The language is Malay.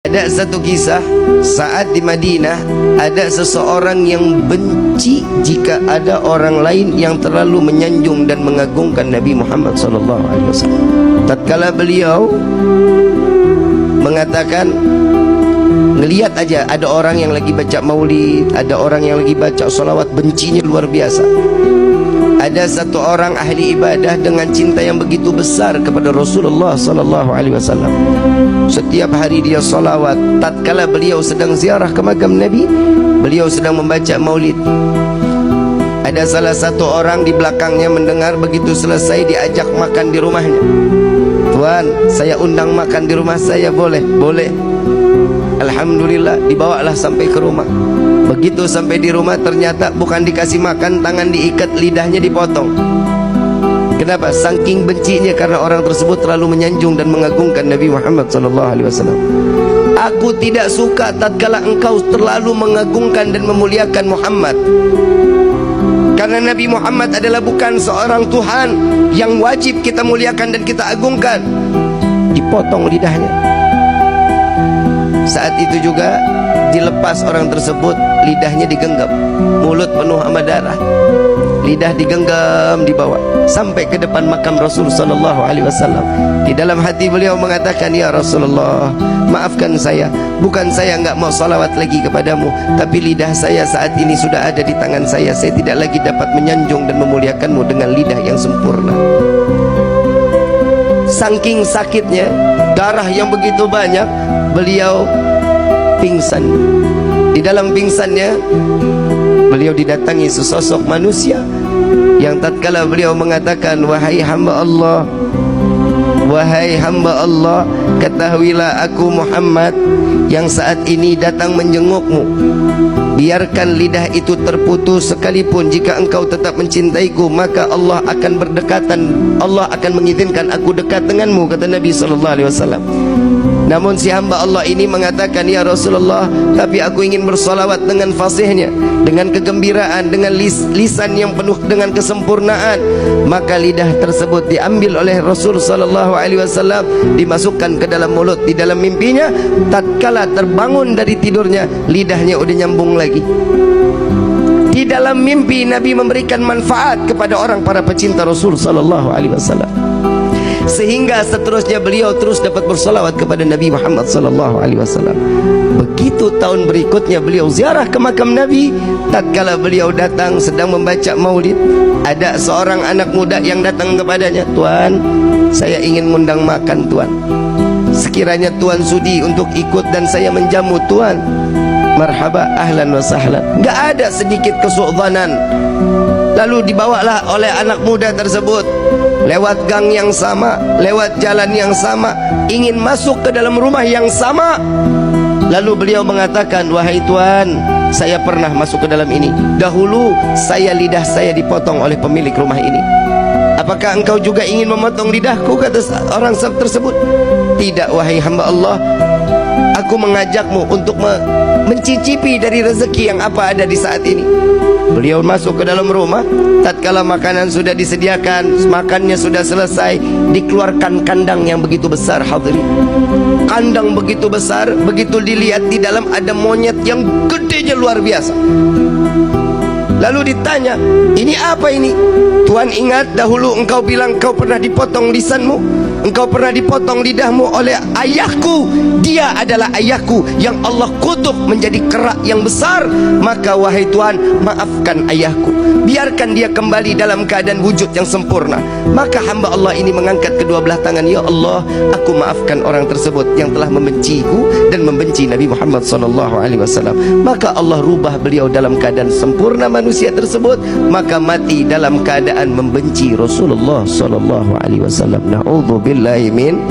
Ada satu kisah saat di Madinah ada seseorang yang benci jika ada orang lain yang terlalu menyanjung dan mengagungkan Nabi Muhammad SAW. Tatkala beliau mengatakan, ngelihat aja ada orang yang lagi baca maulid, ada orang yang lagi baca salawat, bencinya luar biasa. Ada satu orang ahli ibadah dengan cinta yang begitu besar kepada Rasulullah SAW. Setiap hari dia salawat. Tatkala beliau sedang ziarah ke makam Nabi, beliau sedang membaca maulid. Ada salah satu orang di belakangnya mendengar, begitu selesai diajak makan di rumahnya. Tuan, saya undang makan di rumah saya, boleh? Boleh. Alhamdulillah, dibawalah sampai ke rumah. Begitu sampai di rumah, ternyata bukan dikasih makan, tangan diikat, lidahnya dipotong. Kenapa? Saking bencinya karena orang tersebut terlalu menyanjung dan mengagungkan Nabi Muhammad SAW. Aku tidak suka tatkala engkau terlalu mengagungkan dan memuliakan Muhammad, karena Nabi Muhammad adalah bukan seorang Tuhan yang wajib kita muliakan dan kita agungkan. Dipotong lidahnya. Saat itu juga dilepas orang tersebut, lidahnya digenggam, mulut penuh sama darah, lidah digenggam, dibawa sampai ke depan makam Rasul SAW. Di dalam hati beliau mengatakan, ya Rasulullah, maafkan saya, bukan saya enggak mau salawat lagi kepadamu, tapi lidah saya saat ini sudah ada di tangan saya. Saya tidak lagi dapat menyanjung dan memuliakanmu dengan lidah yang sempurna. Saking sakitnya, darah yang begitu banyak, beliau pingsan. Di dalam pingsannya, beliau didatangi sesosok manusia yang tatkala beliau mengatakan, wahai hamba Allah, wahai hamba Allah, ketahuilah aku Muhammad yang saat ini datang menjengukmu. Biarkan lidah itu terputus, sekalipun jika engkau tetap mencintaiku, maka Allah akan berdekatan, Allah akan mengizinkan aku dekat denganmu, kata Nabi SAW. Namun si hamba Allah ini mengatakan, ya Rasulullah, tapi aku ingin bersalawat dengan fasihnya, dengan kegembiraan, dengan lisan yang penuh dengan kesempurnaan. Maka lidah tersebut diambil oleh Rasul SAW, dimasukkan ke dalam mulut. Di dalam mimpinya, tatkala terbangun dari tidurnya, lidahnya udah nyambung lagi. Di dalam mimpi Nabi memberikan manfaat kepada orang para pecinta Rasul SAW, sehingga seterusnya beliau terus dapat bersalawat kepada Nabi Muhammad SAW. Begitu tahun berikutnya beliau ziarah ke makam Nabi. Tatkala beliau datang sedang membaca maulid, ada seorang anak muda yang datang kepadanya, Tuan, saya ingin mengundang makan Tuan. Sekiranya Tuan sudi untuk ikut dan saya menjamu Tuan, marhaba, ahlan wa sahlan. Gak ada sedikit kesu'dhanan. Lalu dibawalah oleh anak muda tersebut lewat gang yang sama, lewat jalan yang sama, ingin masuk ke dalam rumah yang sama. Lalu beliau mengatakan, wahai Tuan, saya pernah masuk ke dalam ini. Dahulu lidah saya dipotong oleh pemilik rumah ini. Apakah engkau juga ingin memotong lidahku, kata orang tersebut. Tidak, wahai hamba Allah, aku mengajakmu untuk mencicipi dari rezeki yang apa ada di saat ini. Beliau masuk ke dalam rumah. Tatkala makanan sudah disediakan, makannya sudah selesai, dikeluarkan kandang yang begitu besar, hadirin. Kandang begitu besar, begitu dilihat di dalam ada monyet yang gedenya luar biasa. Lalu ditanya, ini apa ini? Tuan, ingat dahulu engkau bilang engkau pernah dipotong lisanmu, engkau pernah dipotong lidahmu oleh ayahku. Dia adalah ayahku yang Allah kutuk menjadi kerak yang besar. Maka wahai Tuan, maafkan ayahku, biarkan dia kembali dalam keadaan wujud yang sempurna. Maka hamba Allah ini mengangkat kedua belah tangan, ya Allah, aku maafkan orang tersebut yang telah membenciku dan membenci Nabi Muhammad SAW. Maka Allah rubah beliau dalam keadaan sempurna manusia tersebut, maka mati dalam keadaan membenci Rasulullah SAW. Na'udzubillahi min